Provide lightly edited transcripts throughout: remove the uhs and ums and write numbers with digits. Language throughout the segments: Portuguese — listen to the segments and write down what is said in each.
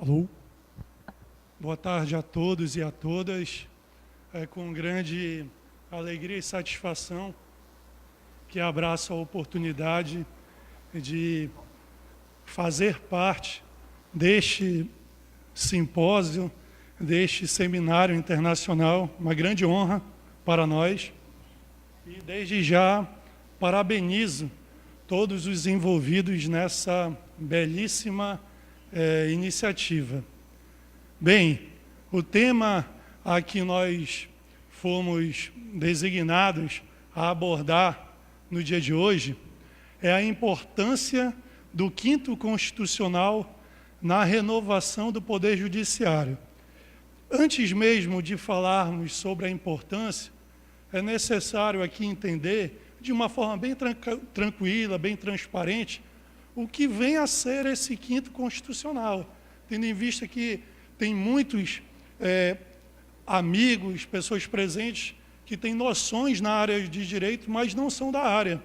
Alô? Boa tarde a todos e a todas. É com grande alegria e satisfação que abraço a oportunidade de fazer parte deste simpósio, deste seminário internacional, uma grande honra para nós. E desde já parabenizo todos os envolvidos nessa belíssima iniciativa. Bem, o tema a que nós fomos designados a abordar no dia de hoje é a importância do Quinto Constitucional na renovação do Poder Judiciário. Antes mesmo de falarmos sobre a importância, é necessário aqui entender, de uma forma bem tranquila, bem transparente, o que vem a ser esse Quinto Constitucional, tendo em vista que tem muitos amigos, pessoas presentes, que têm noções na área de direito, mas não são da área.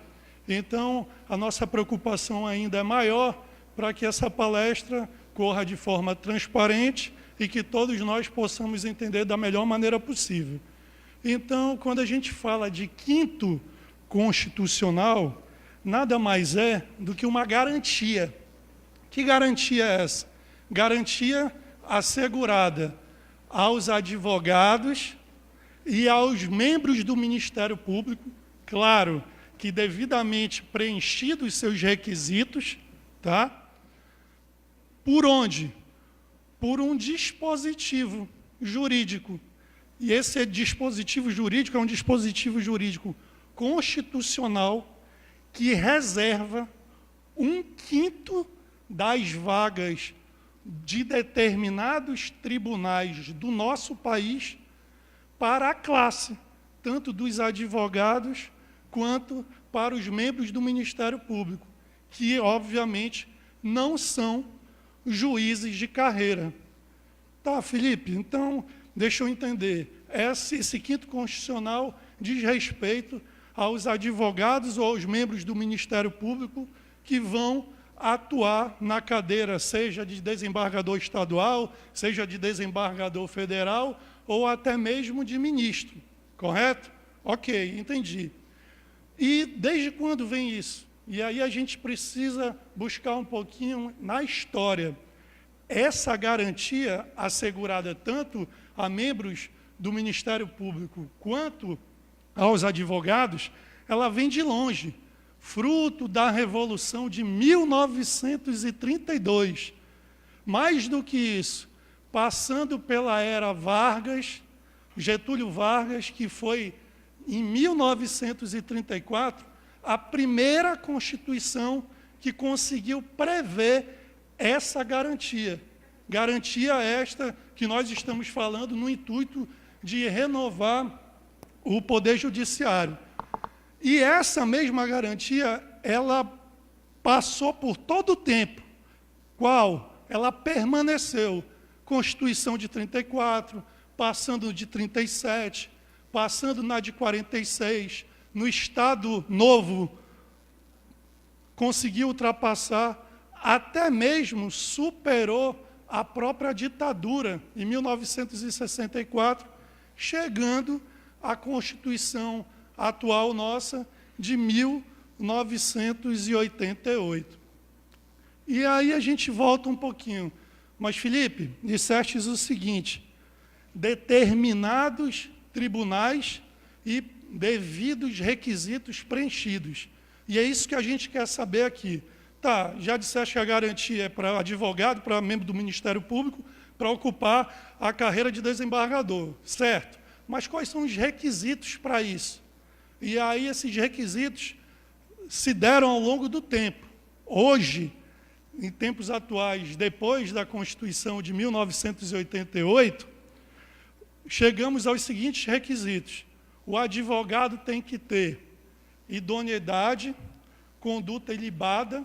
Então, a nossa preocupação ainda é maior para que essa palestra corra de forma transparente e que todos nós possamos entender da melhor maneira possível. Então, quando a gente fala de Quinto Constitucional, nada mais é do que uma garantia. Que garantia é essa? Garantia assegurada aos advogados e aos membros do Ministério Público, claro, que devidamente preenchidos seus requisitos, tá? Por onde? Por um dispositivo jurídico. E esse dispositivo jurídico é um dispositivo jurídico constitucional que reserva 1/5 das vagas de determinados tribunais do nosso país para a classe, tanto dos advogados quanto para os membros do Ministério Público, que, obviamente, não são juízes de carreira. Tá, Felipe, então, deixa eu entender. Esse Quinto Constitucional diz respeito aos advogados ou aos membros do Ministério Público que vão atuar na cadeira, seja de desembargador estadual, seja de desembargador federal, ou até mesmo de ministro, correto? Ok, entendi. E desde quando vem isso? E aí a gente precisa buscar um pouquinho na história. Essa garantia assegurada tanto a membros do Ministério Público quanto aos advogados, ela vem de longe, fruto da Revolução de 1932. Mais do que isso, passando pela era Vargas, Getúlio Vargas, que foi, em 1934, a primeira Constituição que conseguiu prever essa garantia. Garantia esta que nós estamos falando no intuito de renovar o Poder Judiciário. E essa mesma garantia, ela passou por todo o tempo. Qual? Ela permaneceu. Constituição de 34, passando de 37, passando na de 46, no Estado Novo, conseguiu ultrapassar, até mesmo superou a própria ditadura, em 1964, chegando à Constituição atual nossa de 1988. E aí a gente volta um pouquinho. Mas, Felipe, disseste o seguinte: determinados tribunais e devidos requisitos preenchidos. E é isso que a gente quer saber aqui. Tá, já disseste que a garantia é para advogado, para membro do Ministério Público, para ocupar a carreira de desembargador, certo? Mas quais são os requisitos para isso? E aí esses requisitos se deram ao longo do tempo. Hoje, em tempos atuais, depois da Constituição de 1988, chegamos aos seguintes requisitos. O advogado tem que ter idoneidade, conduta ilibada,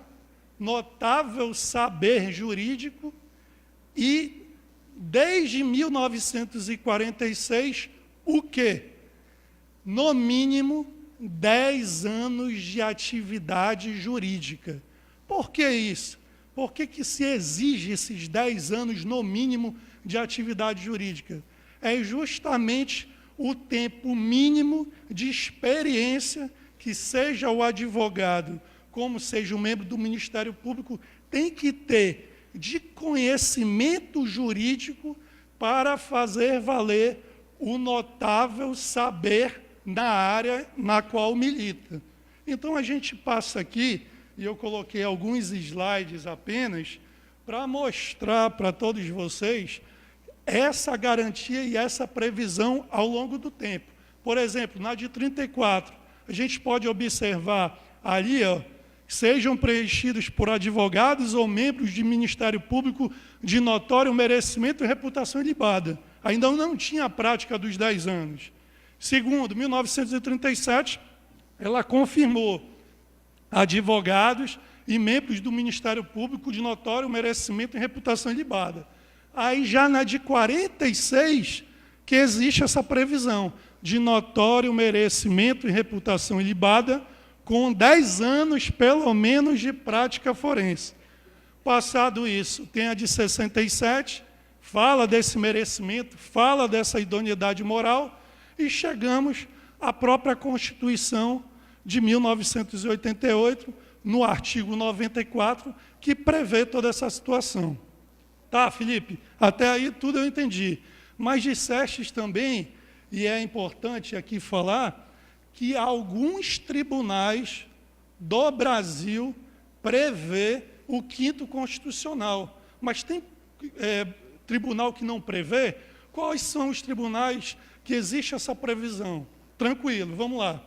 notável saber jurídico e, desde 1946, o quê? No mínimo, 10 anos de atividade jurídica. Por que isso? Por que se exige esses 10 anos, no mínimo, de atividade jurídica? É justamente o tempo mínimo de experiência que seja o advogado, como seja o membro do Ministério Público, tem que ter de conhecimento jurídico para fazer valer o notável saber na área na qual milita. Então, a gente passa aqui, e eu coloquei alguns slides apenas, para mostrar para todos vocês essa garantia e essa previsão ao longo do tempo. Por exemplo, na de 34, a gente pode observar ali, sejam preenchidos por advogados ou membros de Ministério Público de notório merecimento e reputação ilibada. Ainda não tinha a prática dos 10 anos. Segundo, 1937, ela confirmou advogados e membros do Ministério Público de notório merecimento e reputação ilibada. Aí já na de 46, que existe essa previsão de notório merecimento e reputação ilibada, com 10 anos, pelo menos, de prática forense. Passado isso, tem a de 67, fala desse merecimento, fala dessa idoneidade moral, e chegamos à própria Constituição de 1988, no artigo 94, que prevê toda essa situação. Tá, Felipe? Até aí tudo eu entendi. Mas dissestes também, e é importante aqui falar, que alguns tribunais do Brasil prevê o 5º constitucional. Mas tem tribunal que não prevê? Quais são os tribunais que existe essa previsão? Tranquilo, vamos lá.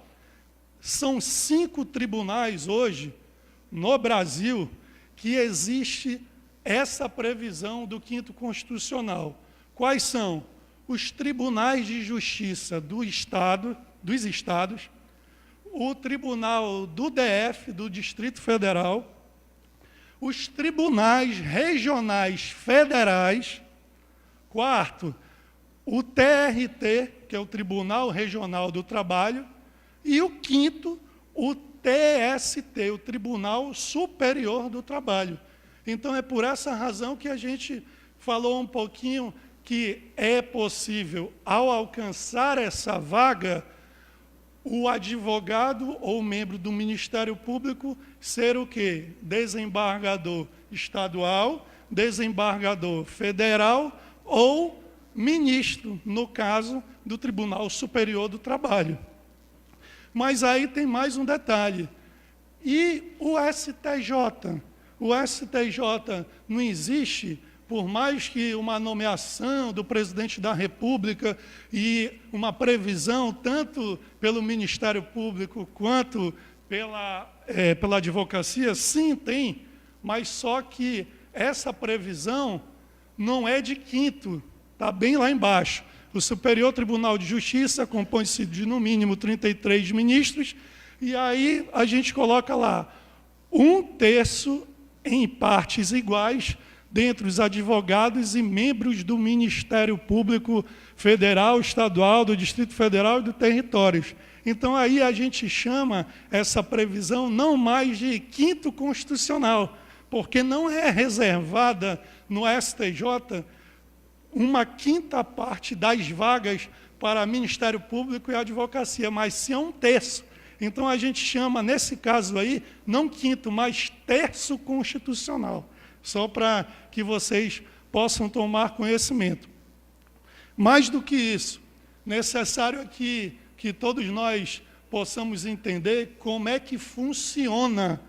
São 5 tribunais hoje, no Brasil, que existe essa previsão do 5º constitucional. Quais são? Os tribunais de justiça do Estado, dos estados, o tribunal do DF, do Distrito Federal, os tribunais regionais federais, quarto, o TRT, que é o Tribunal Regional do Trabalho, e o 5º, o TST, o Tribunal Superior do Trabalho. Então, é por essa razão que a gente falou um pouquinho que é possível, ao alcançar essa vaga, o advogado ou membro do Ministério Público ser o quê? Desembargador estadual, desembargador federal ou ministro, no caso do Tribunal Superior do Trabalho. Mas aí tem mais um detalhe. E o STJ? O STJ não existe, por mais que uma nomeação do presidente da República e uma previsão, tanto pelo Ministério Público quanto pela advocacia, sim, tem, mas só que essa previsão não é de 5º, está bem lá embaixo. O Superior Tribunal de Justiça compõe-se de, no mínimo, 33 ministros, e aí a gente coloca lá 1/3 em partes iguais dentre os advogados e membros do Ministério Público Federal, Estadual, do Distrito Federal e do Territórios. Então, aí a gente chama essa previsão não mais de 5º constitucional, porque não é reservada no STJ uma 5ª parte das vagas para Ministério Público e advocacia, mas sim 1/3. Então, a gente chama, nesse caso aí, não 5º, mas 1/3 constitucional, só para que vocês possam tomar conhecimento. Mais do que isso, necessário aqui que todos nós possamos entender como é que funciona.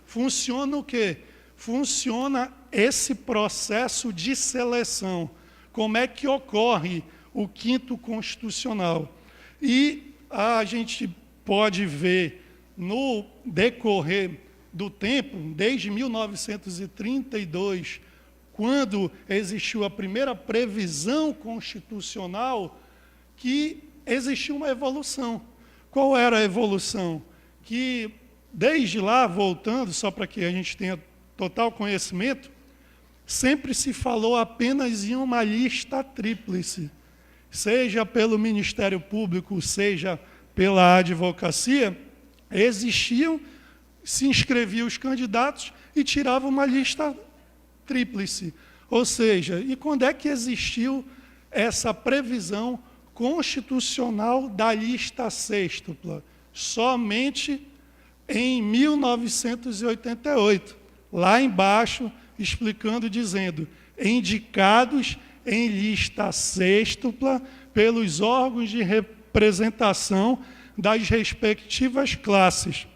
Funciona o quê? Funciona esse processo de seleção. Como é que ocorre o 5º constitucional? E a gente pode ver no decorrer do tempo, desde 1932, quando existiu a primeira previsão constitucional, que existiu uma evolução. Qual era a evolução? Que, desde lá, voltando, só para que a gente tenha total conhecimento, sempre se falou apenas em uma lista tríplice, seja pelo Ministério Público, seja pela advocacia, existiam, se inscreviam os candidatos e tiravam uma lista tríplice. Ou seja, e quando é que existiu essa previsão constitucional da lista sêxtupla? Somente em 1988, lá embaixo, explicando, dizendo, indicados em lista sêxtupla pelos órgãos de representação das respectivas classes.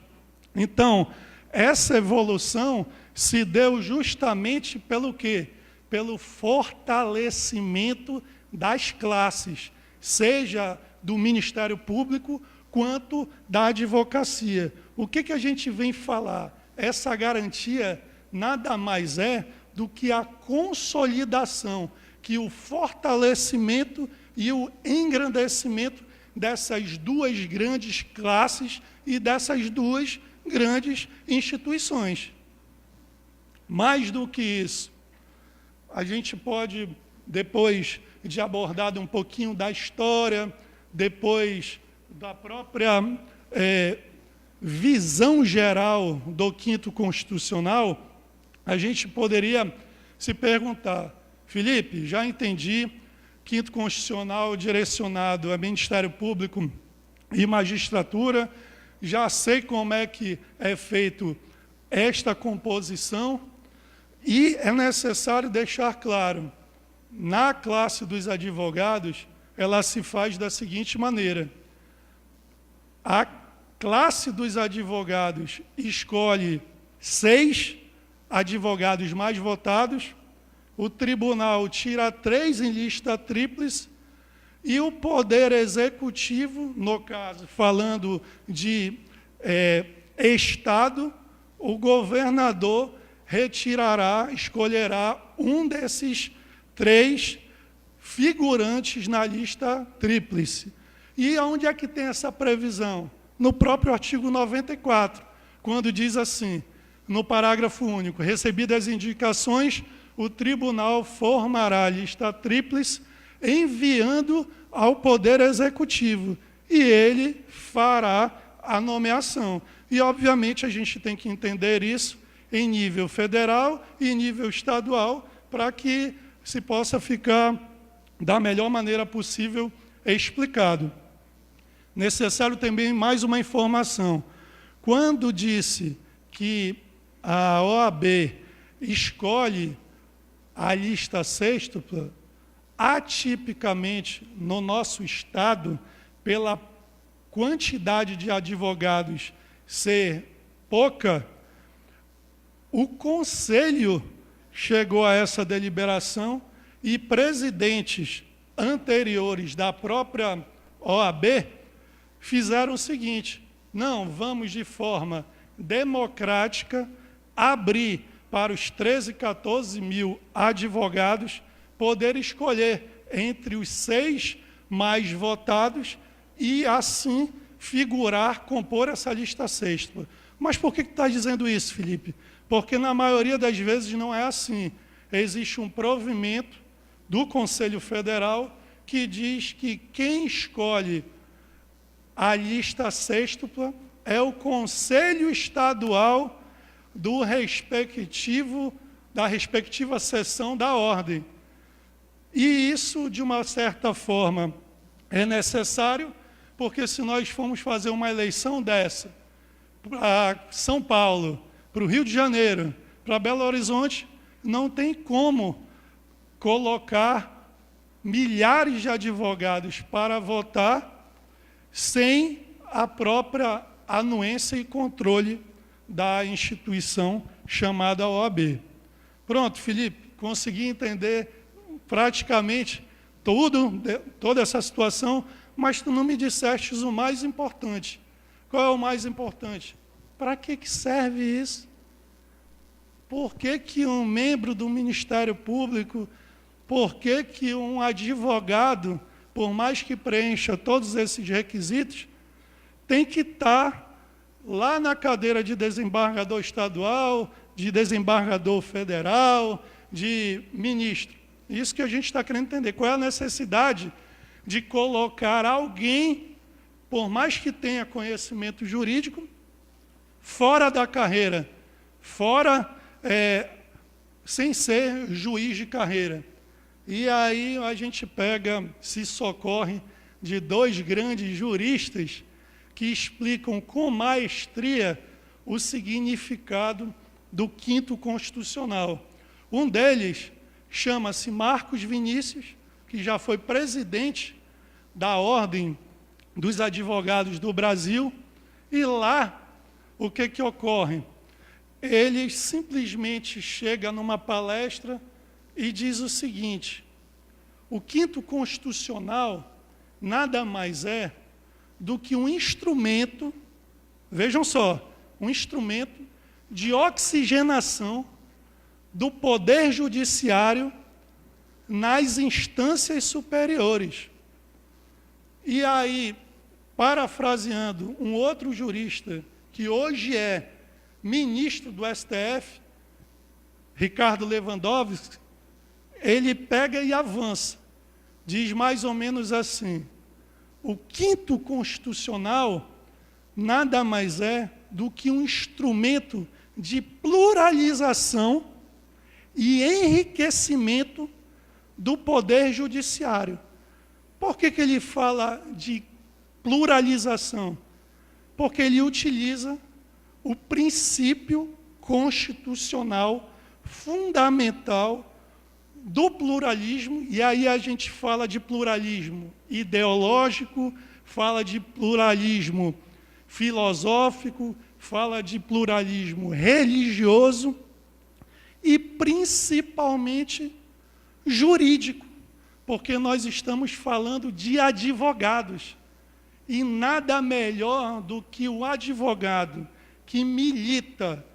Então, essa evolução se deu justamente pelo quê? Pelo fortalecimento das classes, seja do Ministério Público quanto da advocacia. O que a gente vem falar? Essa garantia nada mais é do que a consolidação, que o fortalecimento e o engrandecimento dessas duas grandes classes e dessas duas grandes instituições. Mais do que isso, a gente pode, depois de abordar um pouquinho da história, depois da própria visão geral do Quinto Constitucional, a gente poderia se perguntar, Felipe, já entendi, Quinto Constitucional direcionado a Ministério Público e Magistratura, já sei como é que é feito esta composição, e é necessário deixar claro, na classe dos advogados, ela se faz da seguinte maneira. A classe dos advogados escolhe 6 advogados mais votados, o tribunal tira 3 em lista tríplice, e o Poder Executivo, no caso, falando de Estado, o governador escolherá um desses 3 figurantes na lista tríplice. E onde é que tem essa previsão? No próprio artigo 94, quando diz assim, no parágrafo único, recebidas as indicações, o tribunal formará a lista tríplice, enviando ao Poder Executivo, e ele fará a nomeação. E, obviamente, a gente tem que entender isso em nível federal e em nível estadual, para que se possa ficar da melhor maneira possível explicado. Necessário também mais uma informação. Quando disse que a OAB escolhe a lista sêxtupla, atipicamente, no nosso Estado, pela quantidade de advogados ser pouca, o Conselho chegou a essa deliberação e presidentes anteriores da própria OAB fizeram o seguinte, não, vamos de forma democrática abrir para os 13, 14 mil advogados poder escolher entre os 6 mais votados e, assim, figurar, compor essa lista sêxtupla. Mas por que está dizendo isso, Felipe? Porque, na maioria das vezes, não é assim. Existe um provimento do Conselho Federal que diz que quem escolhe a lista sêxtupla é o Conselho Estadual da respectiva seção da ordem. E isso, de uma certa forma, é necessário, porque se nós formos fazer uma eleição dessa, para São Paulo, para o Rio de Janeiro, para Belo Horizonte, não tem como colocar milhares de advogados para votar sem a própria anuência e controle da instituição chamada OAB. Pronto, Felipe, consegui entender praticamente toda essa situação, mas tu não me disseste o mais importante. Qual é o mais importante? Para que serve isso? Por que um membro do Ministério Público, por que um advogado, por mais que preencha todos esses requisitos, tem que estar lá na cadeira de desembargador estadual, de desembargador federal, de ministro? Isso que a gente está querendo entender. Qual é a necessidade de colocar alguém, por mais que tenha conhecimento jurídico, fora da carreira, fora sem ser juiz de carreira. E aí a gente se socorre de dois grandes juristas que explicam com maestria o significado do quinto constitucional. Um deles chama-se Marcos Vinícius, que já foi presidente da Ordem dos Advogados do Brasil, e lá o que ocorre? Ele simplesmente chega numa palestra e diz o seguinte: o quinto constitucional nada mais é do que um instrumento, vejam só, um instrumento de oxigenação do poder judiciário nas instâncias superiores. E aí, parafraseando um outro jurista, que hoje é ministro do STF, Ricardo Lewandowski, ele pega e avança. Diz mais ou menos assim: o quinto constitucional nada mais é do que um instrumento de pluralização e enriquecimento do poder judiciário. Por que ele fala de pluralização? Porque ele utiliza o princípio constitucional fundamental do pluralismo, e aí a gente fala de pluralismo ideológico, fala de pluralismo filosófico, fala de pluralismo religioso e principalmente jurídico, porque nós estamos falando de advogados. E nada melhor do que o advogado que milita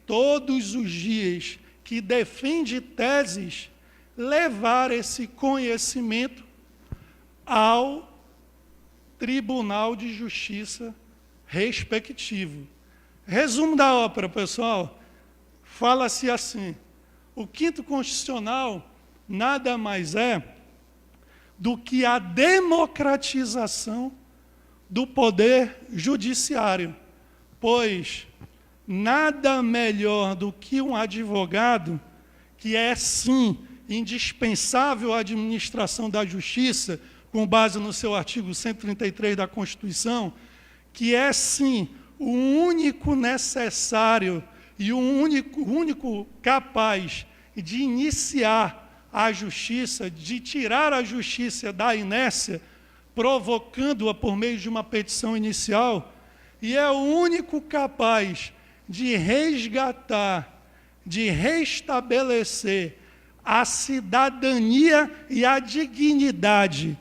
todos os dias, que defende teses, levar esse conhecimento ao Tribunal de Justiça respectivo. Resumo da ópera, pessoal, fala-se assim: o quinto constitucional nada mais é do que a democratização do poder judiciário, pois nada melhor do que um advogado, que é, sim, indispensável à administração da justiça, com base no seu artigo 133 da Constituição, que é, sim, o único necessário e o único capaz de iniciar a justiça, de tirar a justiça da inércia, provocando-a por meio de uma petição inicial, e é o único capaz de resgatar, de restabelecer a cidadania e a dignidade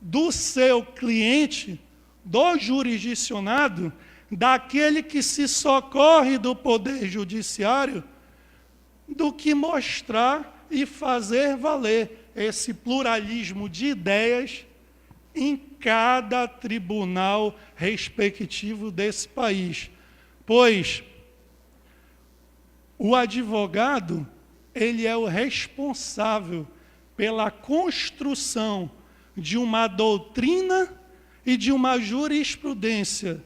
do seu cliente, do jurisdicionado, daquele que se socorre do poder judiciário, do que mostrar e fazer valer esse pluralismo de ideias em cada tribunal respectivo desse país. Pois o advogado, ele é o responsável pela construção de uma doutrina e de uma jurisprudência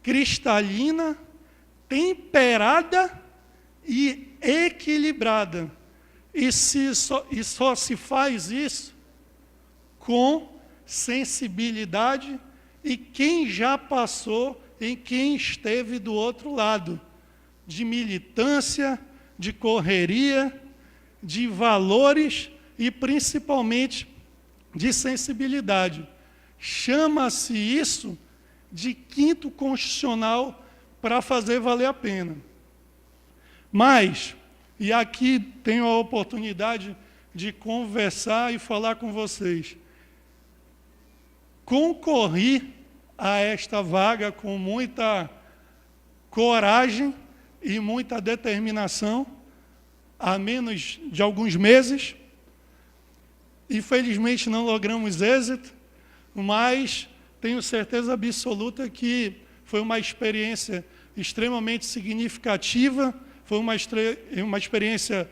cristalina, temperada e equilibrada. E só se faz isso com sensibilidade e quem já passou e quem esteve do outro lado, de militância, de correria, de valores e principalmente de sensibilidade. Chama-se isso de quinto constitucional para fazer valer a pena. Mas, e aqui tenho a oportunidade de conversar e falar com vocês, concorri a esta vaga com muita coragem e muita determinação, há menos de alguns meses. Infelizmente não logramos êxito, mas tenho certeza absoluta que foi uma experiência extremamente significativa, foi uma experiência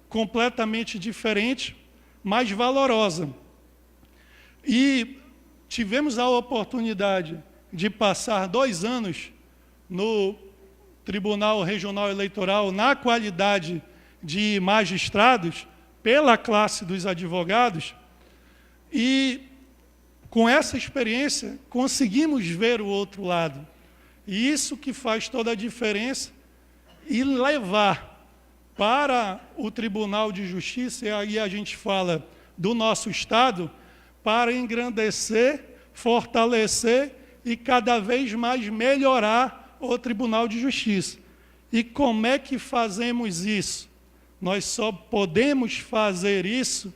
completamente diferente, mas valorosa. E tivemos a oportunidade de passar 2 anos no Tribunal Regional Eleitoral na qualidade de magistrados, pela classe dos advogados, e com essa experiência conseguimos ver o outro lado. E isso que faz toda a diferença, e levar para o Tribunal de Justiça, e aí a gente fala do nosso Estado, para engrandecer, fortalecer e cada vez mais melhorar o Tribunal de Justiça. E como é que fazemos isso? Nós só podemos fazer isso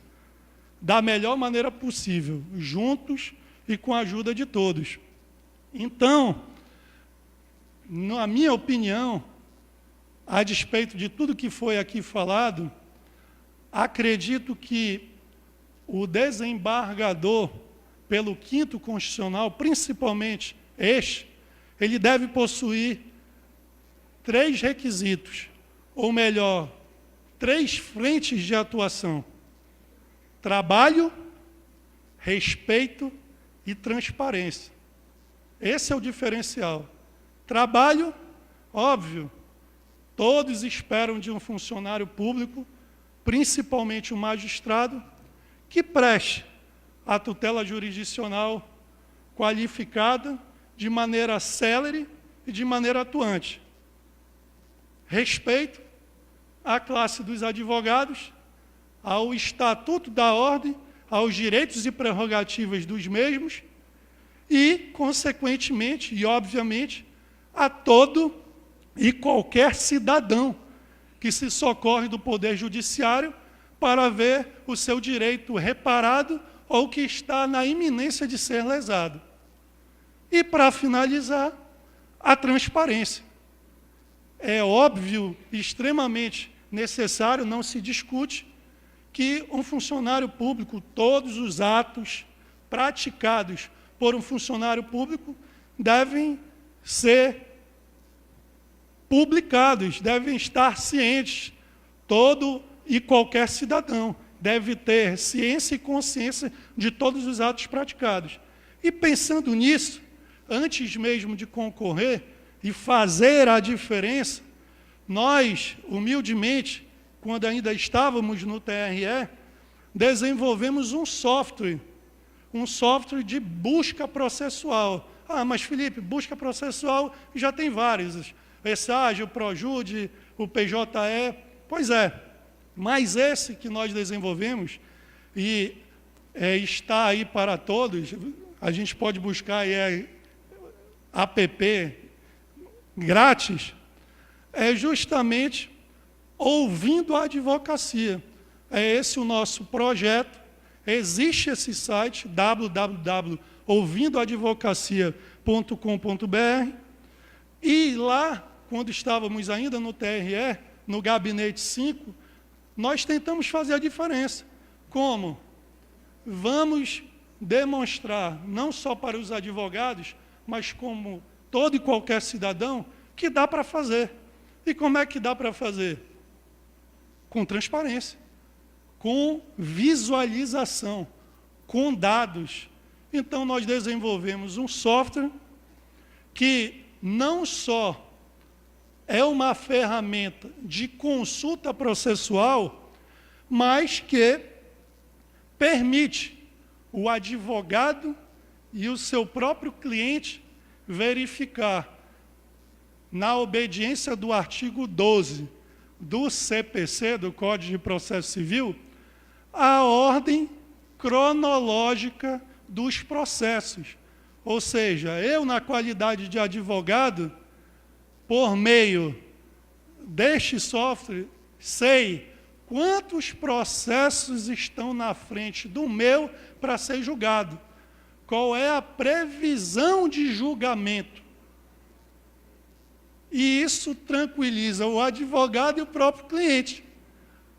da melhor maneira possível, juntos e com a ajuda de todos. Então, na minha opinião, a despeito de tudo que foi aqui falado, acredito que o desembargador, pelo 5º Constitucional, principalmente este, ele deve possuir 3 requisitos, ou melhor, 3 frentes de atuação: trabalho, respeito e transparência. Esse é o diferencial. Trabalho, óbvio, todos esperam de um funcionário público, principalmente um magistrado, que preste a tutela jurisdicional qualificada de maneira célere e de maneira atuante. Respeito à classe dos advogados, ao Estatuto da Ordem, aos direitos e prerrogativas dos mesmos e, consequentemente e obviamente, a todo e qualquer cidadão que se socorre do Poder Judiciário para ver o seu direito reparado ou que está na iminência de ser lesado. E, para finalizar, a transparência. É óbvio, extremamente necessário, não se discute, que um funcionário público, todos os atos praticados por um funcionário público devem ser publicados, devem estar cientes. Todo e qualquer cidadão deve ter ciência e consciência de todos os atos praticados. E pensando nisso, antes mesmo de concorrer e fazer a diferença, nós, humildemente, quando ainda estávamos no TRE, desenvolvemos um software de busca processual. Ah, mas Felipe, busca processual já tem vários. ESAGE, o PROJUDE, o PJE. Pois é, mas esse que nós desenvolvemos, e está aí para todos, a gente pode buscar aí app grátis, é justamente ouvindo a advocacia. É esse o nosso projeto. Existe esse site, www.ouvindoadvocacia.com.br, e lá, quando estávamos ainda no TRE, no Gabinete 5, nós tentamos fazer a diferença. Como? Vamos demonstrar, não só para os advogados, mas como todo e qualquer cidadão, que dá para fazer. E como é que dá para fazer? Com transparência, com visualização, com dados. Então, nós desenvolvemos um software que não só é uma ferramenta de consulta processual, mas que permite o advogado e o seu próprio cliente verificar, na obediência do artigo 12 do CPC, do Código de Processo Civil, a ordem cronológica dos processos. Ou seja, eu, na qualidade de advogado, por meio deste software, sei quantos processos estão na frente do meu para ser julgado. Qual é a previsão de julgamento? E isso tranquiliza o advogado e o próprio cliente,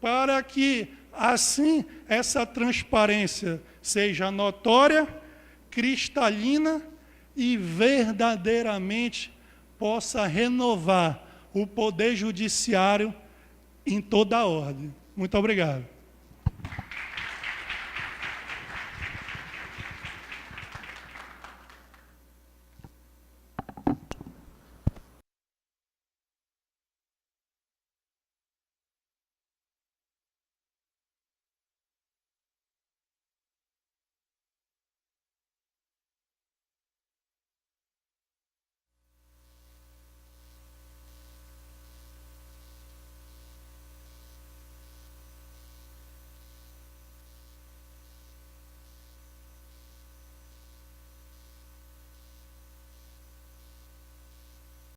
para que, assim, essa transparência seja notória, cristalina e verdadeiramente possa renovar o Poder Judiciário em toda a ordem. Muito obrigado.